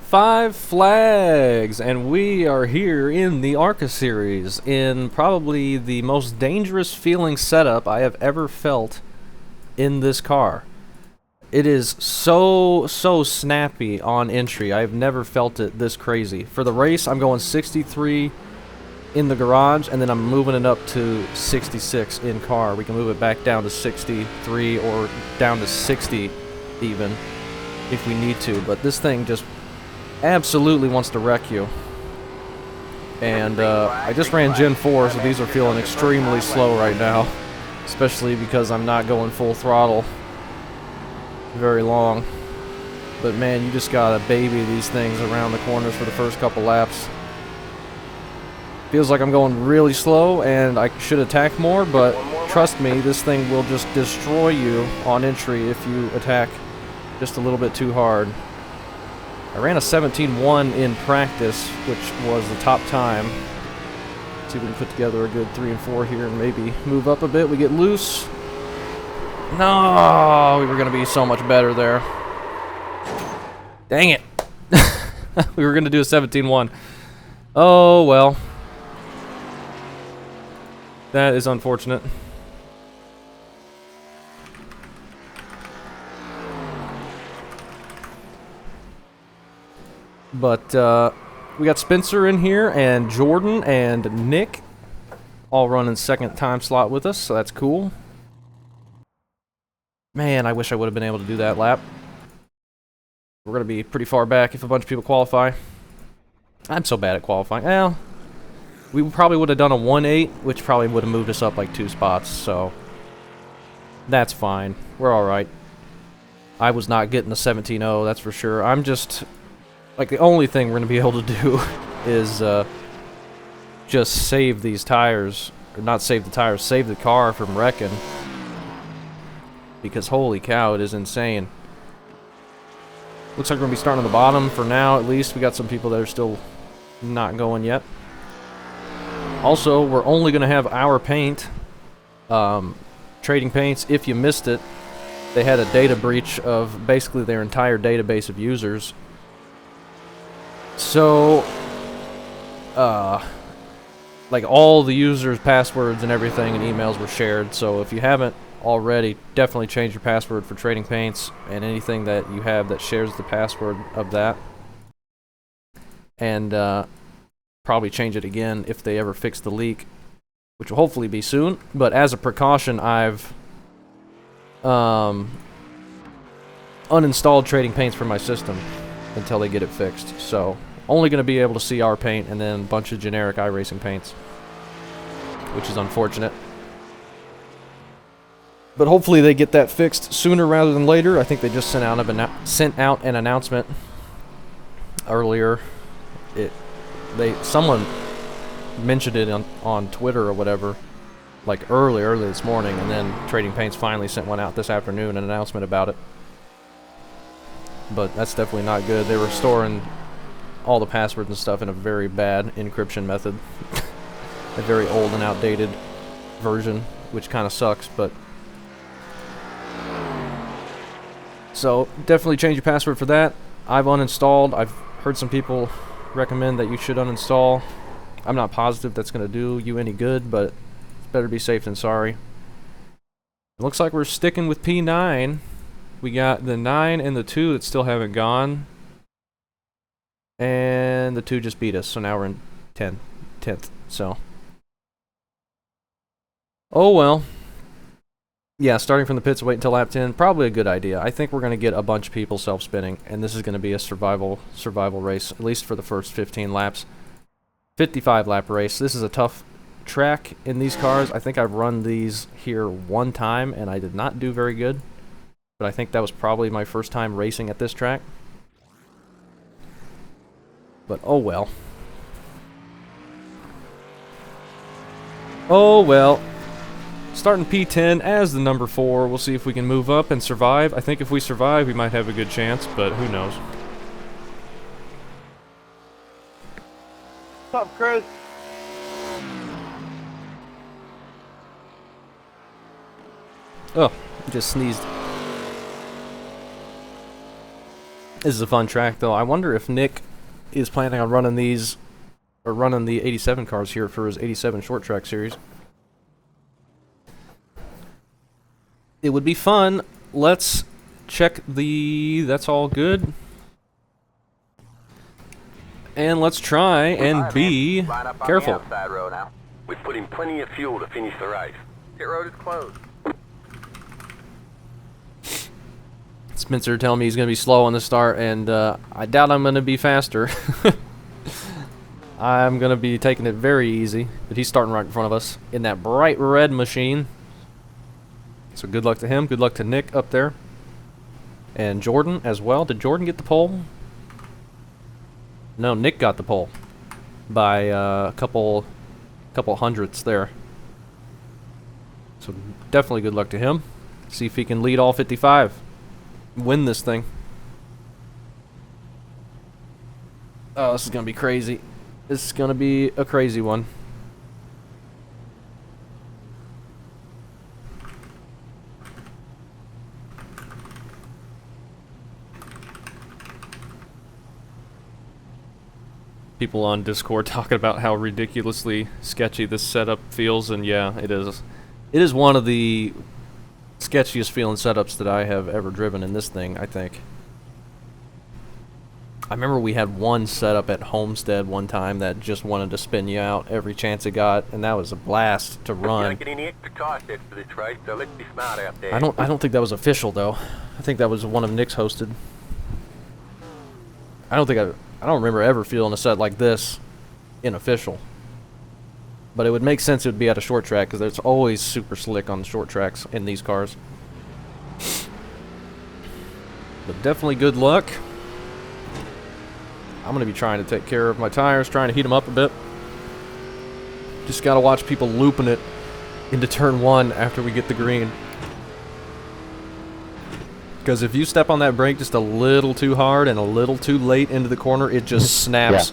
Five flags, and we are here in the ARCA Series in probably the most dangerous feeling setup I have ever felt in this car. It is so snappy on entry. I've never felt it this crazy. For the race, I'm going 63 in the garage, and then I'm moving it up to 66 in car. We can move it back down to 63 or down to 60 even if we need to, but this thing just absolutely wants to wreck you. And I just ran Gen 4, so these are feeling extremely slow right now, especially because I'm not going full throttle very long. But man, you just gotta baby these things around the corners for the first couple laps. Feels like I'm going really slow and I should attack more, but trust me, this thing will just destroy you on entry if you attack just a little bit too hard. I ran a 17.1 in practice, which was the top time. Let's see if we can put together a good 3 and 4 here and maybe move up a bit. We get loose. No, we were going to be so much better there. Dang it. We were going to do a 17.1. Oh, well. That is unfortunate. But we got Spencer in here, and Jordan and Nick all running second time slot with us, so that's cool. Man, I wish I would have been able to do that lap. We're going to be pretty far back if a bunch of people qualify. I'm so bad at qualifying. Well, we probably would have done a 1.8, which probably would have moved us up like 2 spots, so that's fine. We're alright. I was not getting the 17.0, that's for sure. I'm just... like, the only thing we're going to be able to do is just save these tires. Or not save the tires, save the car from wrecking. Because holy cow, it is insane. Looks like we're going to be starting on the bottom for now, at least. We got some people that are still not going yet. Also, we're only going to have our paint. Trading Paints, if you missed it, they had a data breach of basically their entire database of users. So, like all the users' passwords and everything and emails were shared, so if you haven't already, definitely change your password for Trading Paints and anything that you have that shares the password of that. And probably change it again if they ever fix the leak, which will hopefully be soon. But as a precaution, I've uninstalled Trading Paints from my system until they get it fixed. So only going to be able to see our paint and then a bunch of generic iRacing paints, which is unfortunate. But hopefully they get that fixed sooner rather than later. I think they just sent out an announcement earlier. Someone mentioned it on Twitter or whatever, like early this morning, and then Trading Paints finally sent one out this afternoon, an announcement about it. But that's definitely not good. They were storing all the passwords and stuff in a very bad encryption method. A very old and outdated version, which kind of sucks, but... so, definitely change your password for that. I've uninstalled. I've heard some people recommend that you should uninstall. I'm not positive that's going to do you any good, but it's better be safe than sorry. It looks like we're sticking with P9. We got the 9 and the 2 that still haven't gone. And the 2 just beat us, so now we're in 10th, so. Oh well. Yeah, starting from the pits, wait until lap 10, probably a good idea. I think we're going to get a bunch of people self-spinning, and this is going to be a survival race, at least for the first 15 laps. 55 lap race. This is a tough track in these cars. I think I've run these here one time, and I did not do very good. But I think that was probably my first time racing at this track. But oh well. Oh well. Starting P10 as the number 4. We'll see if we can move up and survive. I think if we survive, we might have a good chance, but who knows. What's up, Chris? Oh, just sneezed. This is a fun track, though. I wonder if Nick is planning on running these, or running the 87 cars here for his 87 short track series. It would be fun. Let's check the... That's all good. And let's try and be careful. We've put in plenty of fuel to finish the race. Pit road is closed. Spencer telling me he's going to be slow on the start, and I doubt I'm going to be faster. I'm going to be taking it very easy, but he's starting right in front of us in that bright red machine. So good luck to him. Good luck to Nick up there. And Jordan as well. Did Jordan get the pole? No, Nick got the pole by a couple hundredths there. So definitely good luck to him. See if he can lead all 55. Win this thing. Oh, this is going to be crazy. This is going to be a crazy one. People on Discord talking about how ridiculously sketchy this setup feels, and yeah, it is. It is one of the sketchiest feeling setups that I have ever driven in this thing, I think. I remember we had one setup at Homestead one time that just wanted to spin you out every chance it got, and that was a blast to run. I don't think that was official though. I think that was one of Nick's hosted. I don't remember ever feeling a set like this in official. But it would make sense it would be at a short track, because it's always super slick on the short tracks in these cars. But definitely good luck. I'm going to be trying to take care of my tires, trying to heat them up a bit. Just got to watch people looping it into turn 1 after we get the green. Because if you step on that brake just a little too hard and a little too late into the corner, it just snaps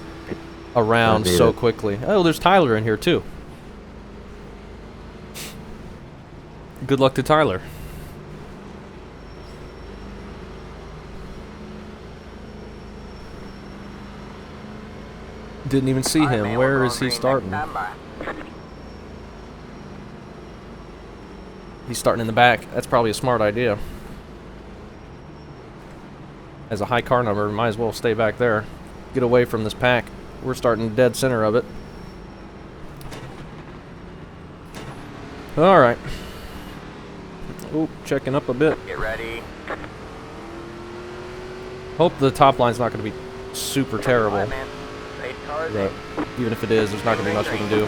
around so quickly. Oh, there's Tyler in here too. Good luck to Tyler. Didn't even see him. Where is he starting? He's starting in the back. That's probably a smart idea. As a high car number, might as well stay back there. Get away from this pack. We're starting dead center of it. Alright. Oh, checking up a bit. Get ready. Hope the top line's not going to be super terrible. But even if it is, there's not going to be much we can do.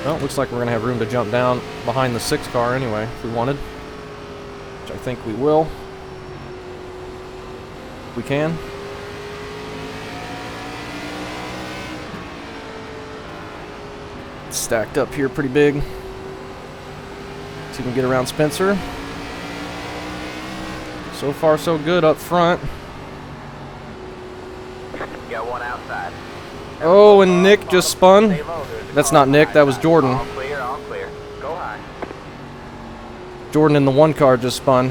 Well, looks like we're going to have room to jump down behind the 6 car anyway, if we wanted. Which I think we will. If we can. It's stacked up here pretty big. See if we can get around Spencer. So far, so good up front. Got one outside. Oh, and Nick just spun. That's not Nick, that was Jordan. All clear, all clear. Go high. Jordan in the 1 car just spun.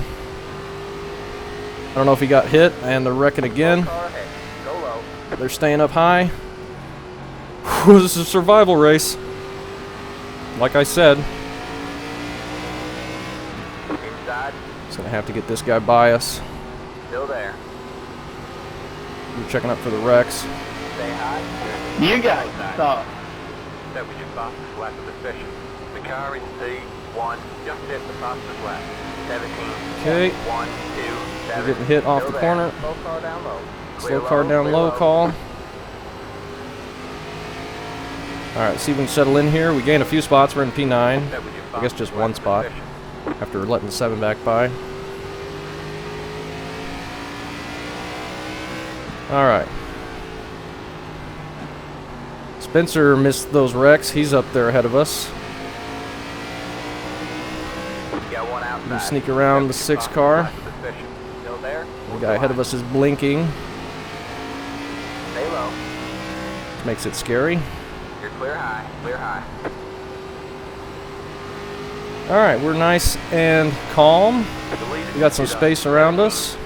I don't know if he got hit, and they're wrecking again. Go low. They're staying up high. Whew, this is a survival race. Like I said. Inside. Just gonna have to get this guy by us. Still there. We're checking up for the wrecks. Stay high. You guys stop. That was your fastest lap of the session. The car in C1 just hit the fastest lap. 17. Okay. 1, 2, 7. We're getting hit off the corner. Slow car down low. Slow car down low call. Alright, see if we can settle in here. We gained a few spots. We're in P9. I guess just 1 spot after letting the 7 back by. Alright. Spencer missed those wrecks. He's up there ahead of us. We sneak around the 6 car. The guy ahead of us is blinking. Stay low. Makes it scary. You're clear high. Clear high. Alright, we're nice and calm. We got some space around us.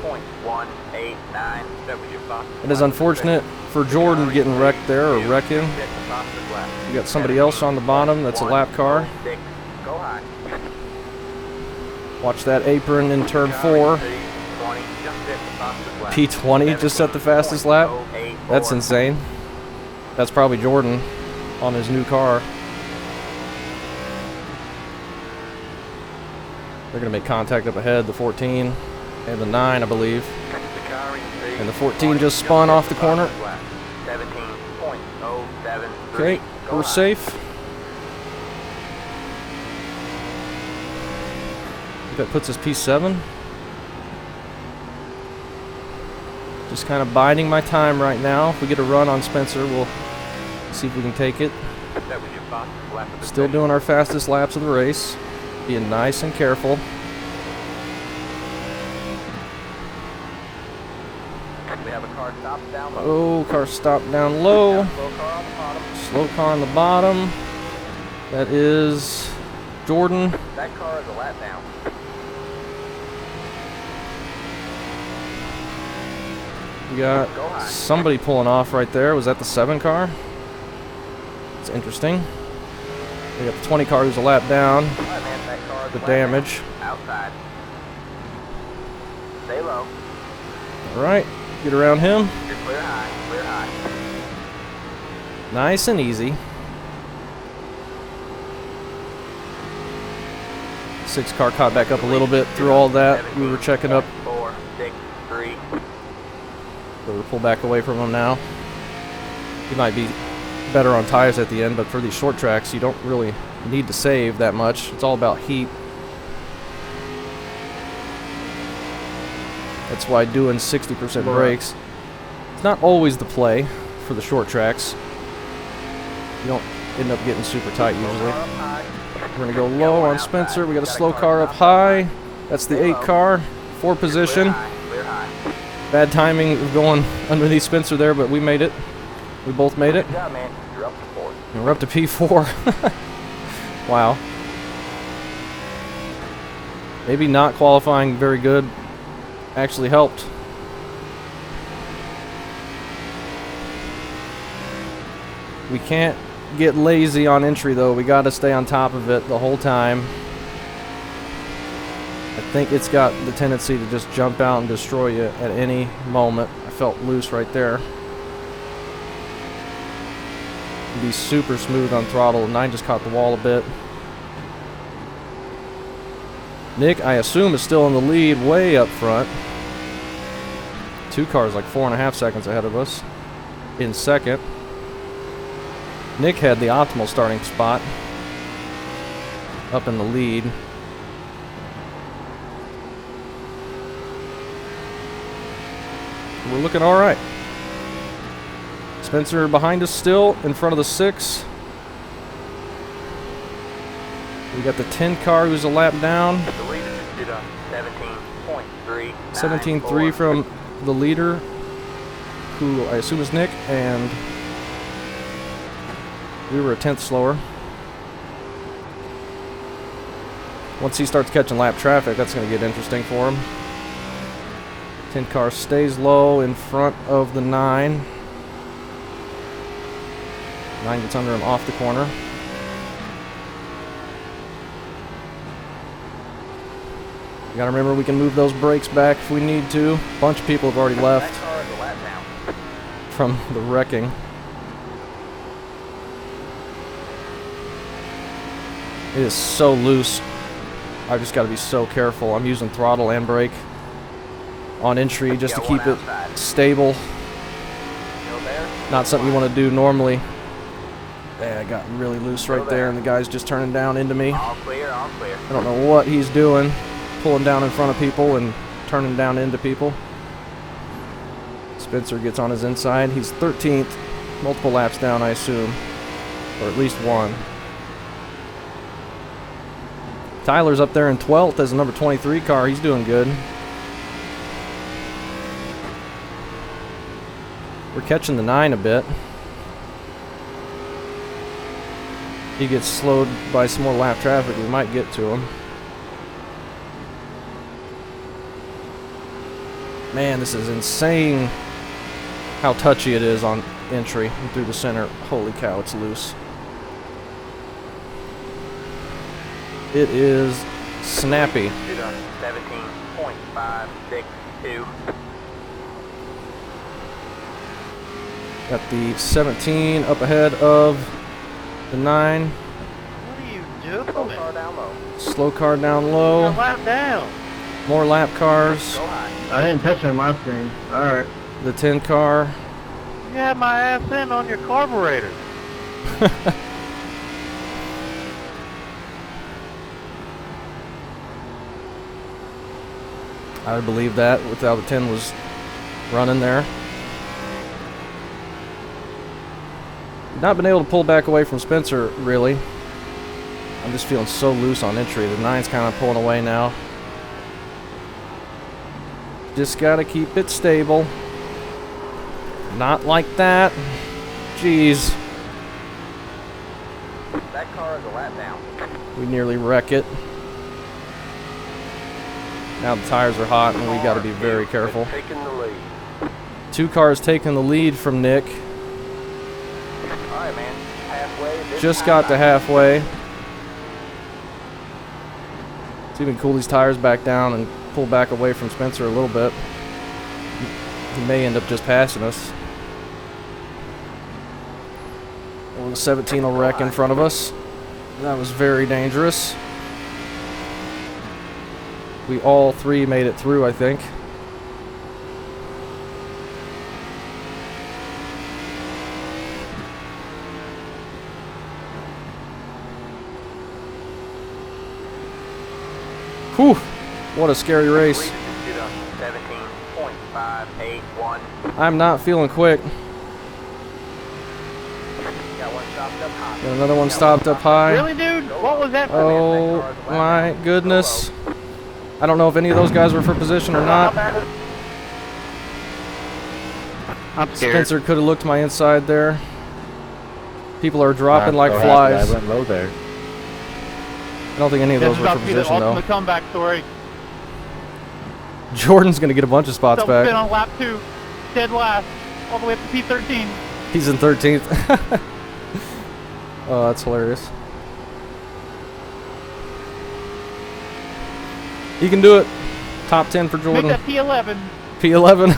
That was your fastest It is lap of the unfortunate session. for Jordan getting wrecked there, or wrecking. Set the fastest lap. We got somebody else on the bottom. That's a lap car. 17.06. Go high. Watch that apron in turn Car 4. in P20 just set the fastest lap. P20 just set the fastest lap. 17.084. That's insane. That's probably Jordan on his new car. They're going to make contact up ahead, the 14 and the 9, I believe. The car in P20 And the 14 just spun off the corner. 17.073. Okay, Go we're high. safe. That puts us P7. Just kind of biding my time right now. If we get a run on Spencer, we'll see if we can take it. That was your fastest lap of the Still session. doing our fastest laps of the race. Being nice and careful. We have a car stopped down low. Oh, car stopped down low. Slow car on the bottom. Slow car on the bottom. That is Jordan. That car is a lap down. We got somebody pulling off right there. Was that the 7 car? It's interesting. We got the 20 car who's a lap down. All right, man, that car is The a lap damage. down. Outside. Stay low. Alright, get around him. You're clear high. Clear high. Nice and easy. 6 car caught back up a little bit through all that. We were checking up. 4, 6, 3. But we'll pull back away from him now. He might be better on tires at the end, but for these short tracks, you don't really need to save that much. It's all about heat. That's why doing 60% brakes, it's not always the play for the short tracks. You don't end up getting super tight usually. We're going to go low on Spencer. We got a slow car up high. That's the 8 car, 4 position. Clear high. Bad timing of going underneath Spencer there, but we made it. We both made it. Good job, man. You're up to 4. And we're up to P4. Wow. Maybe not qualifying very good actually helped. We can't get lazy on entry though. We got to stay on top of it the whole time. I think it's got the tendency to just jump out and destroy you at any moment. I felt loose right there. Be super smooth on throttle. 9 just caught the wall a bit. Nick, I assume, is still in the lead way up front. 2 cars like 4.5 seconds ahead of us. In second. Nick had the optimal starting spot. Up in the lead. We're looking all right. Spencer behind us still, in front of the 6. We got the 10 car who's a lap down. The leader just did a 17.3. 17.3 from the leader, who I assume is Nick, and we were a 10th slower. Once he starts catching lap traffic, that's going to get interesting for him. 10 car stays low in front of the 9. 9 gets under him off the corner. You gotta remember we can move those brakes back if we need to. A bunch of people have already left That car is a lap down. from the wrecking. It is so loose. I've just got to be so careful. I'm using throttle and brake on entry just to keep it stable. Still there? Not something you want to do normally. Yeah, I got really loose right there, and the guy's just turning down into me. All clear, all clear. I don't know what he's doing, pulling down in front of people and turning down into people. Spencer gets on his inside. He's 13th, multiple laps down, I assume, or at least 1. Tyler's up there in 12th as a number 23 car. He's doing good. We're catching the 9 a bit. He gets slowed by some more lap traffic. We might get to him. Man, this is insane how touchy it is on entry and through the center. Holy cow, it's loose. It is snappy. 17.562. Got the 17 up ahead of the 9. What are you doing? Car down low. Slow car down low. Lap down. More lap cars. Go high. I didn't touch on my screen. Alright. The 10 car. You had my ass in on your carburetor. I would believe that without the 10 was running there. Not been able to pull back away from Spencer, really. I'm just feeling so loose on entry. The 9's kind of pulling away now. Just gotta keep it stable. Not like that. Jeez. That car is a lap down. We nearly wreck it. Now the tires are hot and we gotta be very careful. Taking the lead. 2 cars taking the lead from Nick. Alright, man. Halfway. This Just time got to out. halfway. See if we can cool these tires back down and pull back away from Spencer a little bit. He may end up just passing us. Or the 17 will wreck in front of us. That was very dangerous. We all 3 made it through, I think. Whew! What a scary race. 17.581. I'm not feeling quick. Got one stopped up high. Got another one stopped up high. Really, dude? What was that for? Oh my goodness. I don't know if any of those guys were for position or not. I'm scared. Spencer could have looked to my inside there. People are dropping like flies. I went low there. I don't think any of This those is were about for to be the position though. ultimate comeback story. Jordan's gonna get a bunch of spots Still been back. on lap 2, dead last, all the way up to P13. He's in 13th. Oh, that's hilarious. He can do it. Top 10 for Make Jordan. that P11. P11.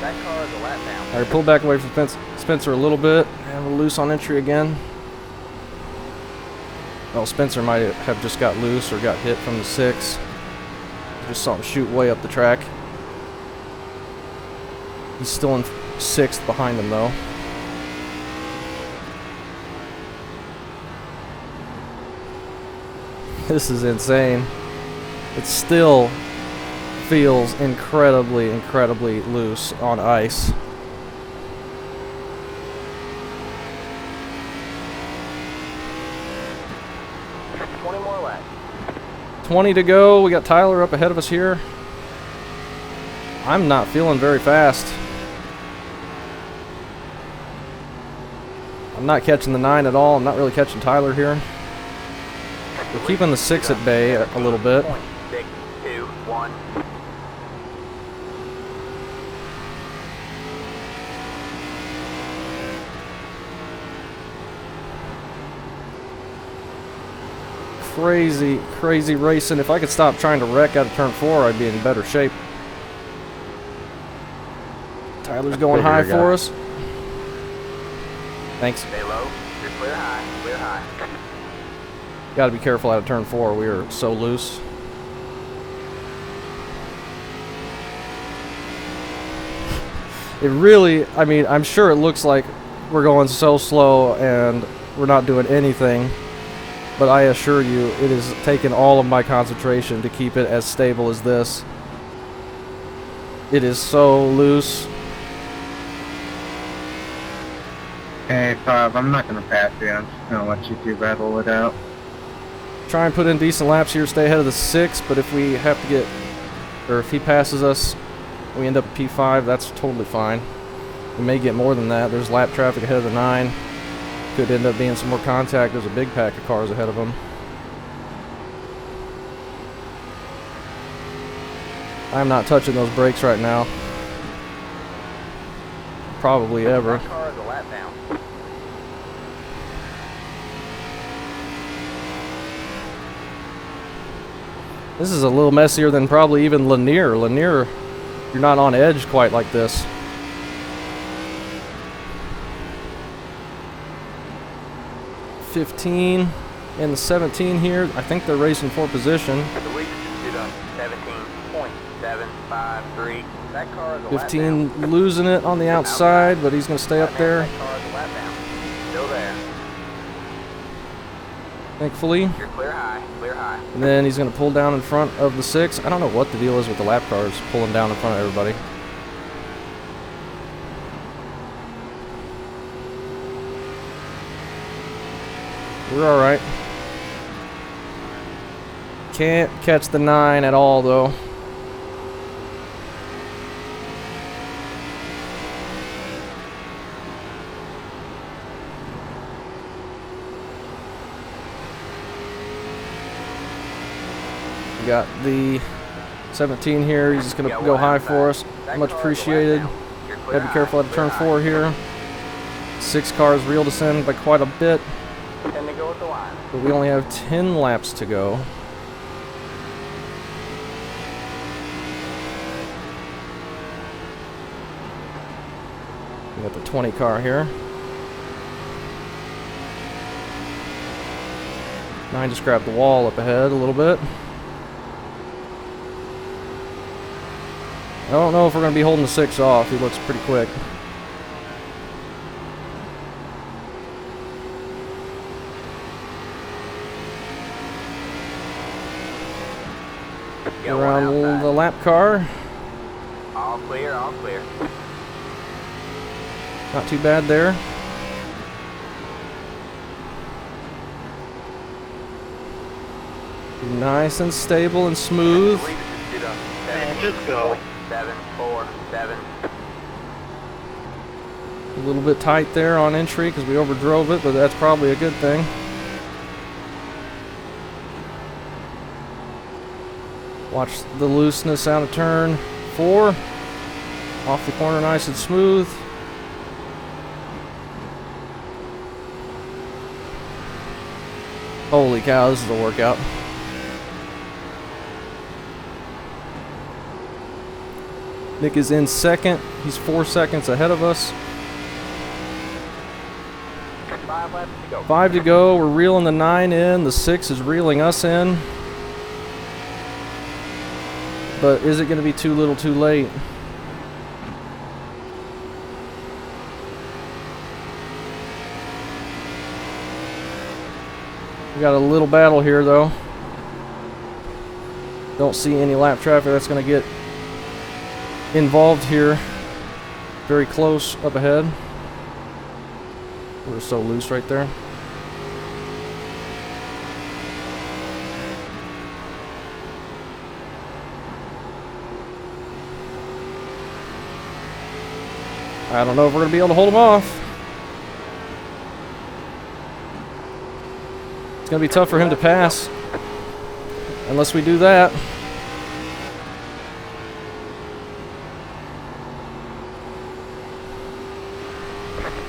That car is a lap down. Alright, pull back away from Spencer a little bit. And we're loose on entry again. Well, Spencer might have just got loose or got hit from the 6. Just saw him shoot way up the track. He's still in 6th behind him though. This is insane. It still feels incredibly, incredibly loose on ice. More laps. 20 to go. We got Tyler up ahead of us here. I'm not feeling very fast. I'm not catching the 9 at all. I'm not really catching Tyler here. We're keeping the 6 at bay a little bit. 621. Crazy, crazy racing. If I could stop trying to wreck out of turn 4, I'd be in better shape. Tyler's going high for us. Thanks. Stay low. You're clear high. Clear high. Got to be careful out of turn 4. We are so loose. It really, I mean, I'm sure it looks like we're going so slow and we're not doing anything. But I assure you, it has taken all of my concentration to keep it as stable as this. It is so loose. Hey, Bob, I'm not going to pass you. I'm just going to let you 2 battle it out. Try and put in decent laps here, stay ahead of the 6, but if we have to get, or if he passes us, we end up at P5, that's totally fine. We may get more than that. There's lap traffic ahead of the 9. Could end up being some more contact. There's a big pack of cars ahead of him. I'm not touching those brakes right now. Probably ever. That car is a lap down. This is a little messier than probably even Lanier. Lanier, you're not on edge quite like this. $15 and the 17 here. I think they're racing for position. The lead is to 17.753. That car is a lap 15 down. losing it on the outside, but he's going to stay up there, That car is a lap down. Still there. thankfully. You're clear high. Clear high. And then he's going to pull down in front of the 6. I don't know what the deal is with the lap cars pulling down in front of everybody. We're alright. Can't catch the 9 at all, though. We got the 17 here. He's just going to go high for us. Much appreciated. Gotta be careful at turn 4 here. 6 cars reeled us in by quite a bit. 10 to go at the line. But we only have 10 laps to go. We got the 20 car here. 9 just grabbed the wall up ahead a little bit. I don't know if we're going to be holding the 6 off. He looks pretty quick. Got one Around outside. the lap car. All clear, all clear. Not too bad there. Nice and stable and smooth. Man, just go. 747. A little bit tight there on entry because we overdrove it, but that's probably a good thing. Watch the looseness out of turn 4. Off the corner nice and smooth. Holy cow, this is a workout. Nick is in second. He's 4 seconds ahead of us. 5 laps to go. 5 to go. We're reeling the 9 in. The 6 is reeling us in. But is it going to be too little too late? We got a little battle here though. Don't see any lap traffic that's going to get involved here. Very close up ahead. We're so loose right there. I don't know if we're going to be able to hold them off. It's going to be tough for him to pass. Unless we do that.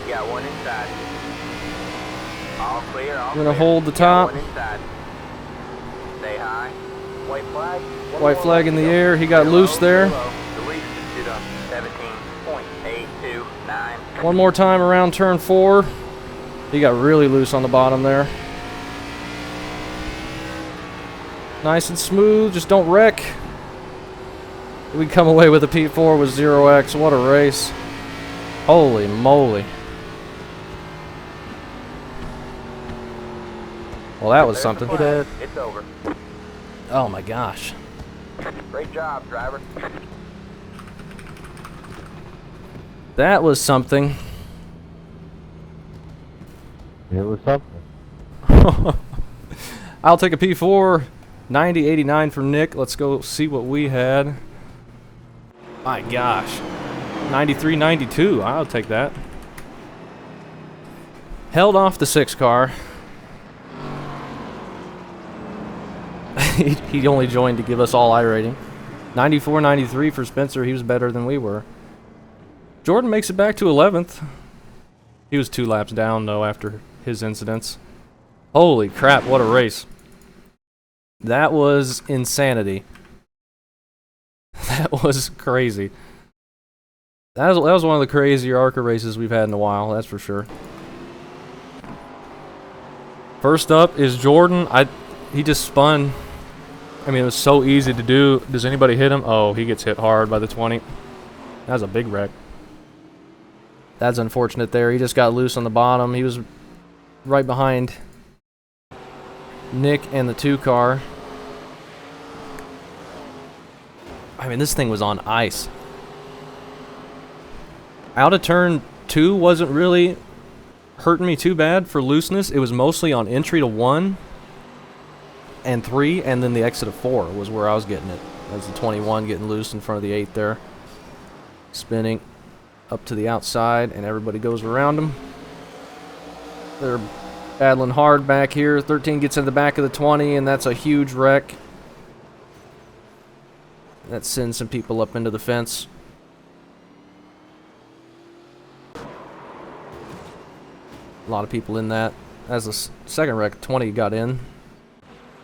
Got one inside. All clear, all I'm going to clear. hold the Got top. one inside. Stay high. White flag. One White more flag lap in to the go. air. He got Zero, loose there. 0. The lead is to 17.829. One more time around turn 4. He got really loose on the bottom there. Nice and smooth. Just don't wreck. We come away with a P4 with 0x. What a race. Holy moly. Well, that was There's something. the flag. It's over. Oh my gosh. Great job, driver. That was something. It was something. I'll take a P4. 90-89 from Nick. Let's go see what we had. My gosh. 93-92. I'll take that. Held off the 6 car. he only joined to give us all iRating. 94, 93 for Spencer. He was better than we were. Jordan makes it back to 11th. He was 2 laps down, though, after his incidents. Holy crap, what a race. That was insanity. That was crazy. That was one of the crazier ARCA races we've had in a while, that's for sure. First up is Jordan. He just spun. I mean, it was so easy to do. Does anybody hit him? Oh, he gets hit hard by the 20. That was a big wreck. That's unfortunate there. He just got loose on the bottom. He was right behind Nick and the 2 car. I mean, this thing was on ice. Out of turn 2 wasn't really hurting me too bad for looseness. It was mostly on entry to 1 and 3, and then the exit of 4 was where I was getting it. That's the 21 getting loose in front of the 8 there. Spinning up to the outside, and everybody goes around them. They're battling hard back here. 13 gets in the back of the 20, and that's a huge wreck. That sends some people up into the fence. A lot of people in that. As the second wreck, 20 got in.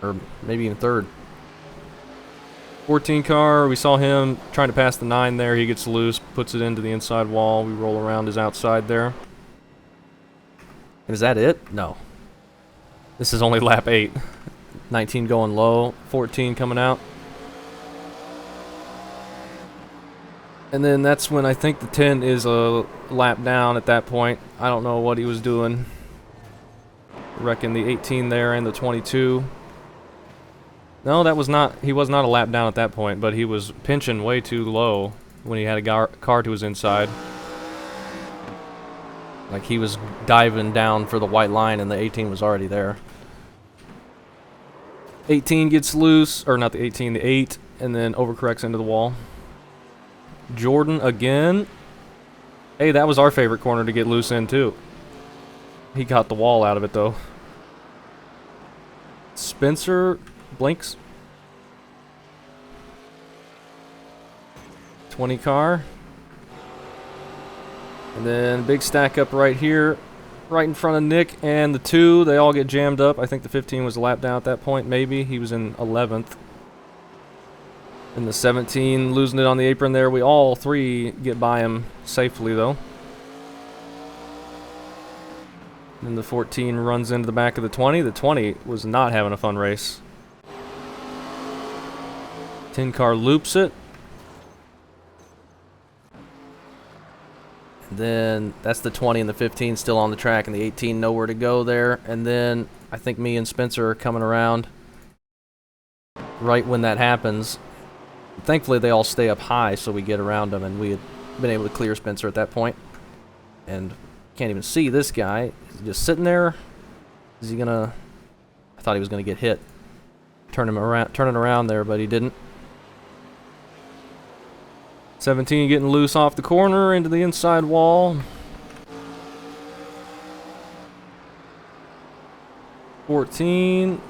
Or maybe even third. 14 car, we saw him trying to pass the 9 there. He gets loose, puts it into the inside wall. We roll around his outside there. And is that it? No. This is only lap 8. 19 going low, 14 coming out. And then that's when I think the 10 is a lap down at that point. I don't know what he was doing. Wrecking the 18 there and the 22. No, that was not. He was not a lap down at that point, but he was pinching way too low when he had a car to his inside. Like he was diving down for the white line and the 18 was already there. 18 gets loose, or not the 18, the 8, and then overcorrects into the wall. Jordan again. Hey, that was our favorite corner to get loose in too. He got the wall out of it though. Spencer blinks. 20 car. And then big stack up right here, right in front of Nick and the 2. They all get jammed up. I think the 15 was a lap down at that point, maybe. He was in 11th. And the 17 losing it on the apron there. We all 3 get by him safely though. And the 14 runs into the back of the 20. The 20 was not having a fun race. 10 car loops it. And then that's the 20 and the 15 still on the track, and the 18 nowhere to go there. And then I think me and Spencer are coming around right when that happens. Thankfully, they all stay up high, so we get around them, and we had been able to clear Spencer at that point. And can't even see this guy. He's just sitting there. Is he gonna? I thought he was gonna get hit. Turning around there, but he didn't. 17 getting loose off the corner into the inside wall. 14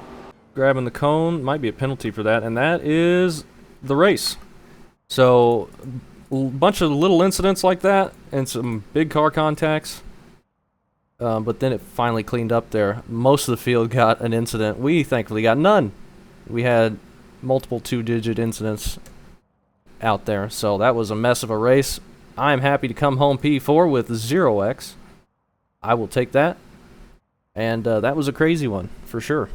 grabbing the cone. Might be a penalty for that, and that is the race. So a bunch of little incidents like that and some big car contacts, but then it finally cleaned up there. Most of the field got an incident. We thankfully got none. We had multiple 2-digit incidents out there, so that was a mess of a race. I'm happy to come home P4 with 0x. I will take that, and that was a crazy one for sure.